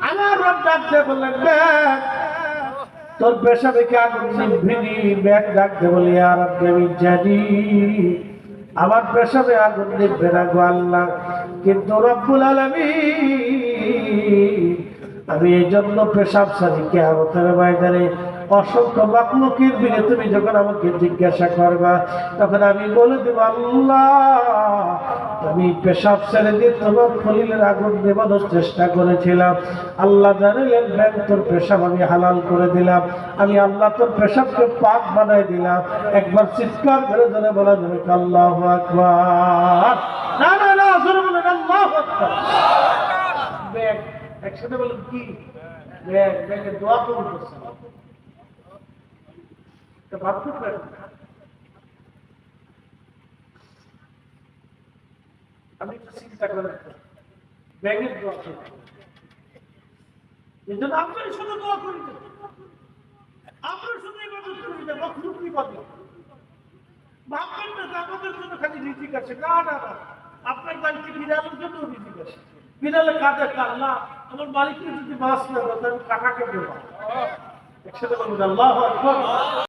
আমার রব ডাকতে বললেন তোর পেশাবে কি আগুন নিভিনি? ব্যাগ ডাকতে বলি আর আমি জানি আমার পেশাবে আগুন নিভবে না গো আল্লাহ, কিন্তু রব্বুল আলামিন আমি এই জন্য পেশাব সারি কিয়ামতের ময়দানে অসংখ্য মাখলুকের ভিড়ে তুমি যখন আমাকে জিজ্ঞাসা করবা তখন আমি বলে দেব আল্লাহ আমি পেশাব ছেড়ে দিয়ে তোমার খলিলের আগুন নেবানোর চেষ্টা করেছিলাম, আল্লাহ জানালেন ব্যাগ তোর পেশাব আমি হালাল করে দিলাম, আমি আল্লাহ তোর পেশাবকে পাক বানাই দিলাম। একবার চিৎকার করে ধরে বলা যাবে আল্লাহু আকবার। না না না, জোরে বলেন আল্লাহু আকবার। ব্যাগ একসাথে বলেন কি? ব্যাগ ব্যাগে দোয়া করতেছে তো ভাবতে পারেন। আমি একটু চিন্তা করে ব্যাগের দোয়া করি, এই জন্য আপনার শুধু দোয়া করি, আপনার শুধু ইবাদত করি না, মখলুক ইবাদত ভাববেন না যে আমাদের জন্য খালি রিজিক আছে। না না না, আপনার বাড়িতে বিড়ালের জন্য রিজিক আছে। বিড়ালে কাঁদে আল্লাহ আমার মালিককে যদি মাছ না দেয় আমি কাকাকে দেবো। একসাথে বলবেন আল্লাহু আকবার।